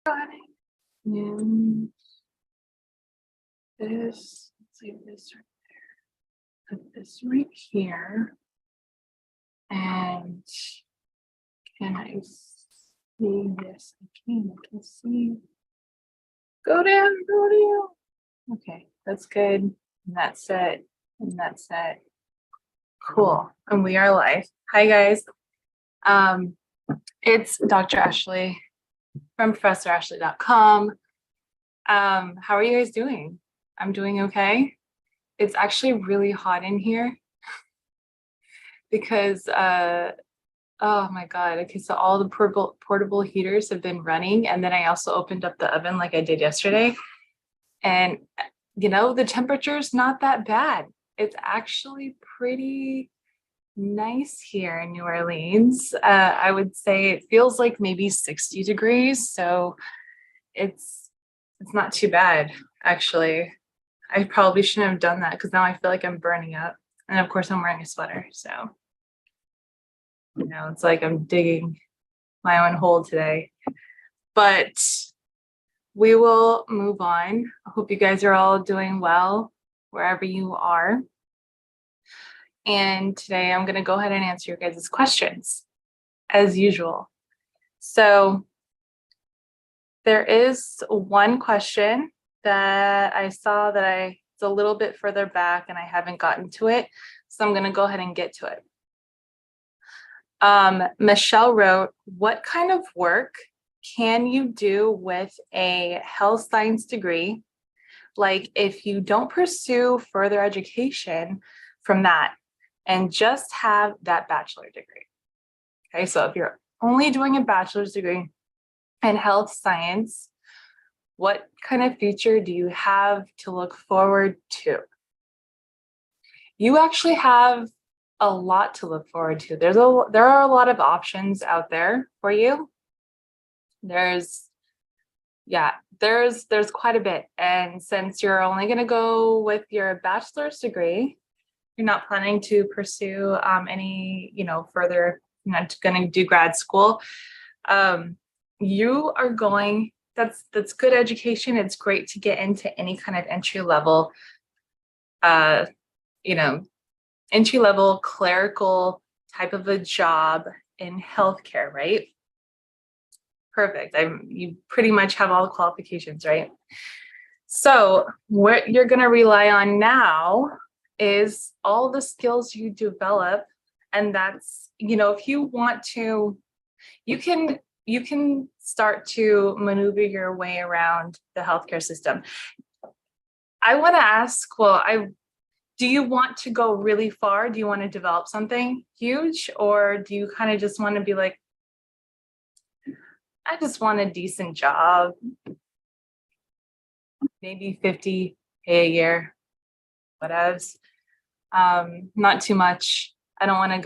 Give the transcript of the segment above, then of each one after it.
And this, let's leave this right there. Put this right here. And can I see this? I can see. Go down. Okay, that's good. And that's it. And that's it. Cool. And we are live. Hi guys. It's Dr. Ashley from ProfessorAshley.com. How are you guys doing? I'm doing okay. It's actually really hot in here because oh my god. Okay, so all the portable heaters have been running, and then I also opened up the oven like I did yesterday. And you know, the temperature's not that bad. It's actually pretty nice here in New Orleans. I would say it feels like maybe 60 degrees, so it's not too bad actually. I probably shouldn't have done that because now I feel like I'm burning up, and of course I'm wearing a sweater, so you know, it's like I'm digging my own hole today. But we will move on. I hope you guys are all doing well wherever you are. And today I'm going to go ahead and answer your guys' questions as usual. So there is one question that I saw that it's a little bit further back and I haven't gotten to it. So I'm going to go ahead and get to it. Michelle wrote, what kind of work can you do with a health science degree? Like if you don't pursue further education from that and just have that bachelor degree. Okay, so if you're only doing a bachelor's degree in health science, what kind of future do you have to look forward to? You actually have a lot to look forward to. There are a lot of options out there for you. There's quite a bit. And since you're only going to go with your bachelor's degree, you're not planning to pursue any, further, you're not going to do grad school. You are going, that's good education. It's great to get into any kind of entry level clerical type of a job in healthcare, right? Perfect. You pretty much have all the qualifications, right? So what you're going to rely on now is all the skills you develop. And that's, if you want to, you can start to maneuver your way around the healthcare system. I want to ask, do you want to go really far? Do you want to develop something huge? Or do you kind of just want to be like, I just want a decent job, maybe $50K a year, whatevs. Not too much. I don't want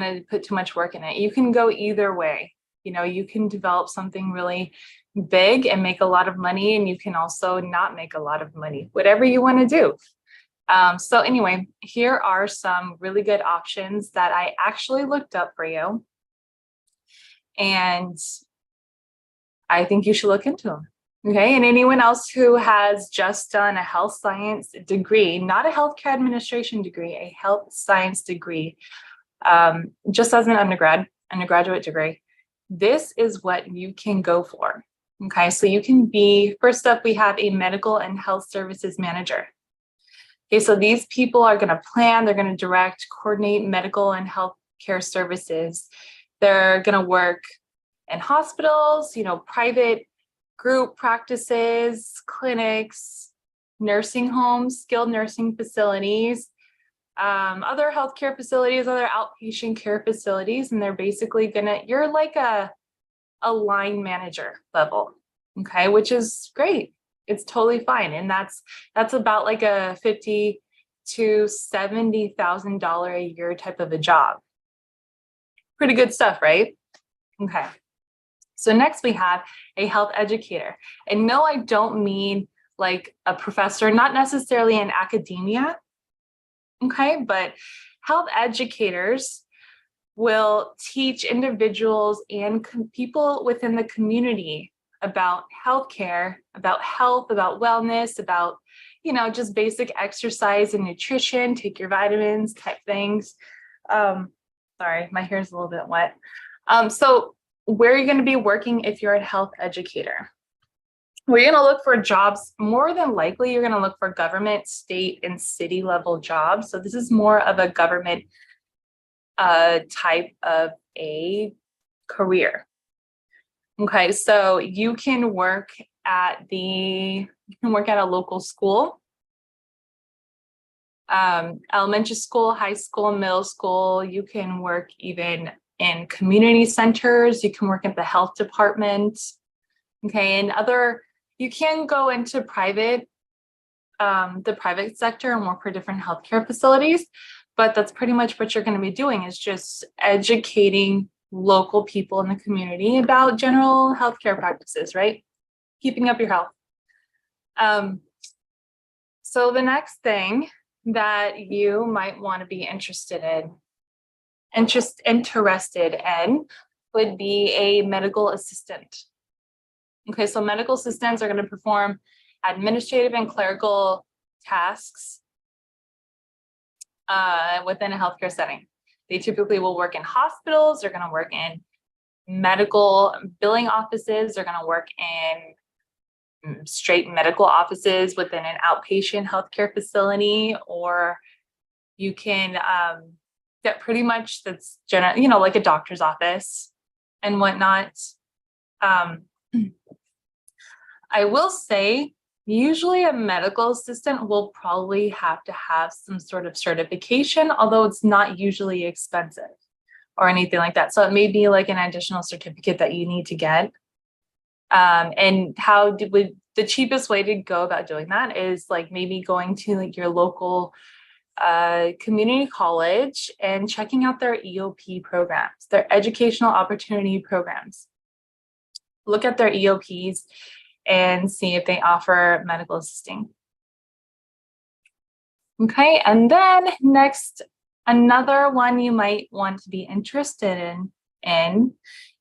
to put too much work in it. You can go either way. You can develop something really big and make a lot of money, and you can also not make a lot of money, whatever you want to do. So anyway, here are some really good options that I actually looked up for you. And I think you should look into them. Okay. And anyone else who has just done a health science degree, not a healthcare administration degree, a health science degree, just as an undergraduate degree, this is what you can go for. Okay. So you can be, first up, we have a medical and health services manager. Okay. So these people are going to plan, they're going to direct, coordinate medical and healthcare services. They're going to work in hospitals, private group practices, clinics, nursing homes, skilled nursing facilities, other healthcare facilities, other outpatient care facilities. And they're basically you're like a line manager level, okay, which is great. It's totally fine. And that's about like a $50,000 to $70,000 a year type of a job. Pretty good stuff, right? Okay. So next we have a health educator. And no, I don't mean like a professor, not necessarily in academia. Okay. But health educators will teach individuals and people within the community about healthcare, about health, about wellness, about, just basic exercise and nutrition, take your vitamins type things. Sorry, my hair's a little bit wet. So where are you going to be working if you're a health educator? We're going to look for jobs. More than likely, you're going to look for government, state, and city level jobs. So this is more of a government type of a career. Okay, so you can work at a local school, elementary school, high school, middle school. You can work even in community centers. You can work at the health department. Okay, and you can go into the private sector and work for different healthcare facilities, but that's pretty much what you're going to be doing, is just educating local people in the community about general healthcare practices, right? Keeping up your health. So the next thing that you might want to be interested in would be a medical assistant. Okay, so medical assistants are going to perform administrative and clerical tasks within a healthcare setting. They typically will work in hospitals. They're going to work in medical billing offices. They're going to work in straight medical offices within an outpatient healthcare facility, or you can get pretty much that's general, like a doctor's office and whatnot. I will say, usually a medical assistant will probably have to have some sort of certification, although it's not usually expensive or anything like that. So it may be like an additional certificate that you need to get. And the cheapest way to go about doing that is like maybe going to like your local community college and checking out their EOP programs, their educational opportunity programs. Look at their EOPs and see if they offer medical assisting. Okay, and then next, another one you might want to be interested in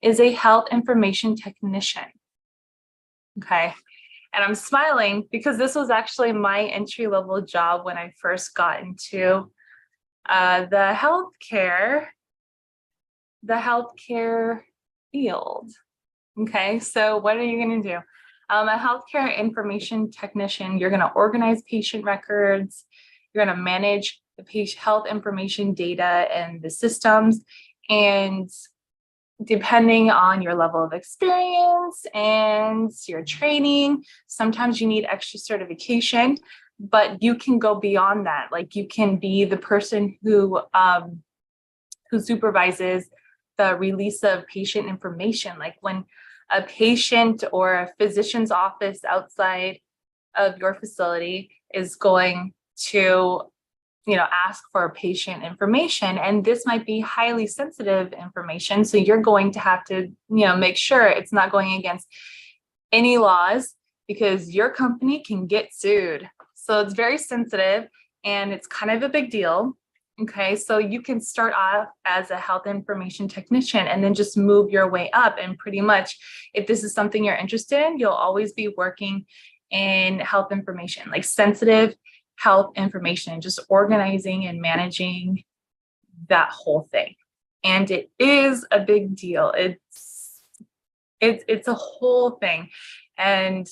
is a health information technician. Okay, and I'm smiling because this was actually my entry-level job when I first got into the healthcare field. Okay, so what are you going to do? A healthcare information technician, you're going to organize patient records. You're going to manage the patient health information data and the systems. And depending on your level of experience and your training, sometimes you need extra certification, but you can go beyond that. Like you can be the person who supervises the release of patient information. Like when a patient or a physician's office outside of your facility is going to, ask for patient information, and this might be highly sensitive information. So you're going to have to, make sure it's not going against any laws because your company can get sued. So it's very sensitive and it's kind of a big deal. Okay, so you can start off as a health information technician and then just move your way up. And pretty much, if this is something you're interested in, you'll always be working in health information, like sensitive health information, just organizing and managing that whole thing. And it is a big deal. It's a whole thing. And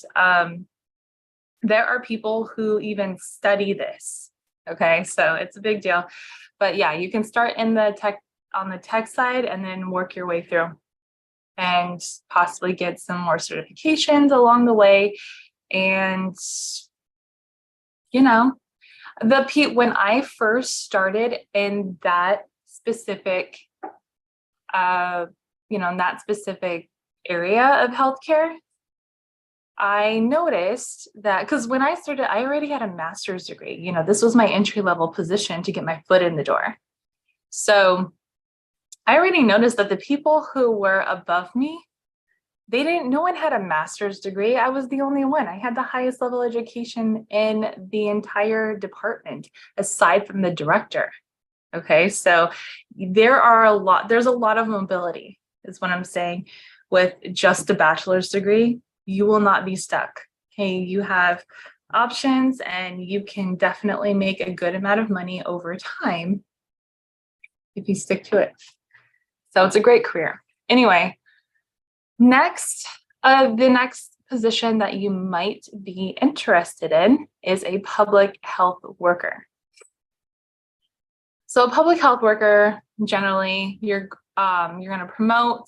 there are people who even study this. Okay, so it's a big deal. But yeah, you can start on the tech side and then work your way through and possibly get some more certifications along the way. And, when I first started in that specific, that specific area of healthcare, I noticed that because when I started, I already had a master's degree. This was my entry-level position to get my foot in the door. So I already noticed that the people who were above me, no one had a master's degree. I was the only one. I had the highest level education in the entire department, aside from the director. Okay, so there's a lot of mobility, is what I'm saying. With just a bachelor's degree, you will not be stuck. Okay, you have options and you can definitely make a good amount of money over time if you stick to it. So it's a great career. Anyway, the next position that you might be interested in is a public health worker. So a public health worker, generally, you're going to promote,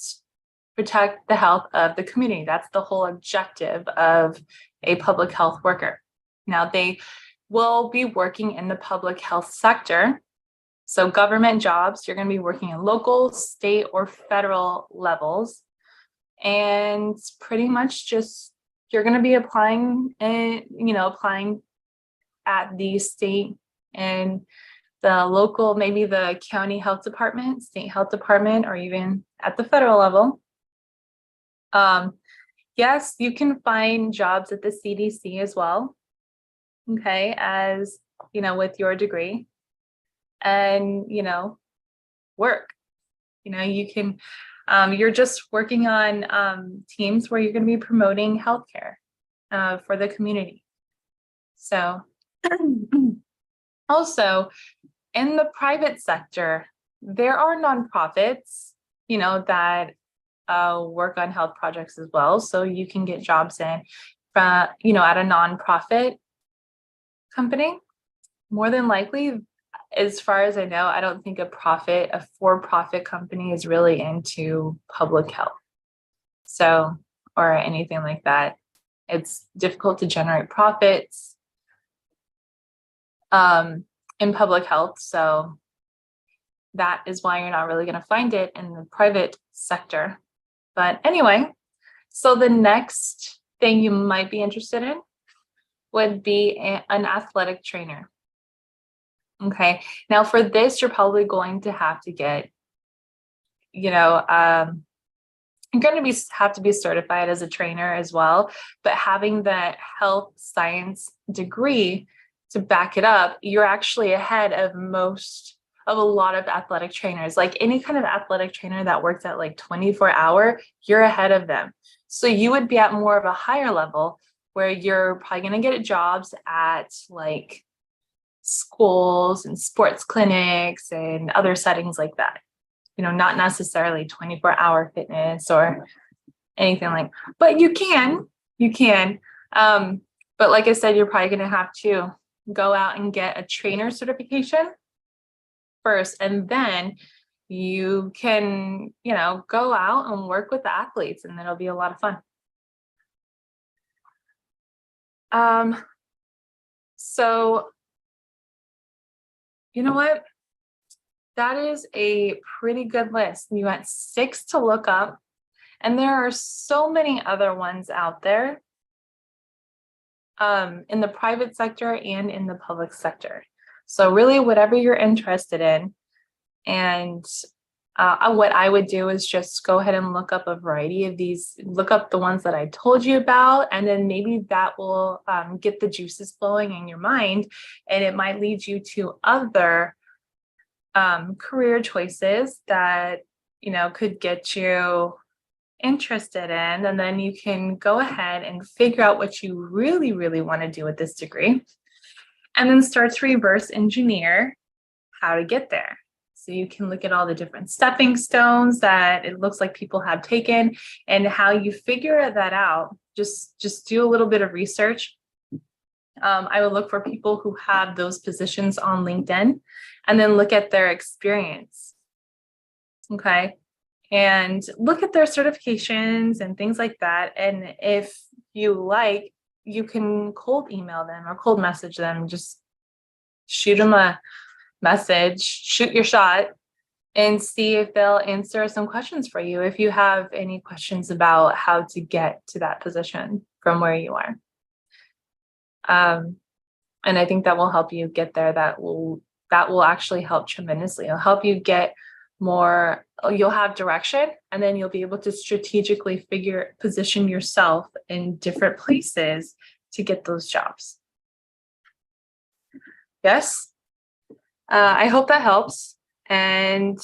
protect the health of the community. That's the whole objective of a public health worker. Now, they will be working in the public health sector. So government jobs, you're going to be working in local, state, or federal levels. And pretty much just, you're going to be applying at the state and the local, maybe the county health department, state health department, or even at the federal level. Yes, you can find jobs at the CDC as well. Okay, as with your degree, and work. You can. You're just working on teams where you're going to be promoting healthcare for the community. So, also in the private sector, there are nonprofits, that work on health projects as well. So you can get jobs in, at a nonprofit company. More than likely, as far as I know, I don't think a for-profit company is really into public health. So, or anything like that. It's difficult to generate profits in public health. So that is why you're not really going to find it in the private sector. But anyway, so the next thing you might be interested in would be an athletic trainer. Okay, now for this, you're probably going to have to get, you're going to have to be certified as a trainer as well. But having that health science degree to back it up, you're actually ahead of a lot of athletic trainers. Like any kind of athletic trainer that works at like 24-hour, you're ahead of them. So you would be at more of a higher level where you're probably going to get jobs at like schools and sports clinics and other settings like that. Not necessarily 24-hour fitness or anything like, but you can. But like I said, you're probably going to have to go out and get a trainer certification first, and then you can, go out and work with the athletes, and it'll be a lot of fun. So you know what? That is a pretty good list. You got 6 to look up, and there are so many other ones out there in the private sector and in the public sector. So really, whatever you're interested in, and what I would do is just go ahead and look up a variety of these, look up the ones that I told you about, and then maybe that will get the juices flowing in your mind, and it might lead you to other career choices that could get you interested in, and then you can go ahead and figure out what you really, really want to do with this degree, and then start to reverse engineer how to get there. So you can look at all the different stepping stones that it looks like people have taken, and how you figure that out. Just do a little bit of research. I would look for people who have those positions on LinkedIn, and then look at their experience. Okay. And look at their certifications and things like that. And if you like, you can cold email them or cold message them. Just shoot them a message, shoot your shot, and see if they'll answer some questions for you if you have any questions about how to get to that position from where you are. And I think that will help you get there. That will actually help tremendously. It'll help you get more, you'll have direction, and then you'll be able to strategically position yourself in different places to get those jobs. Yes? I hope that helps. And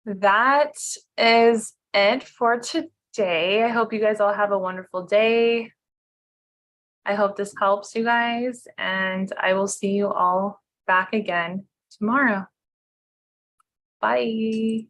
that is it for today. I hope you guys all have a wonderful day. I hope this helps you guys, and I will see you all back again tomorrow. Bye.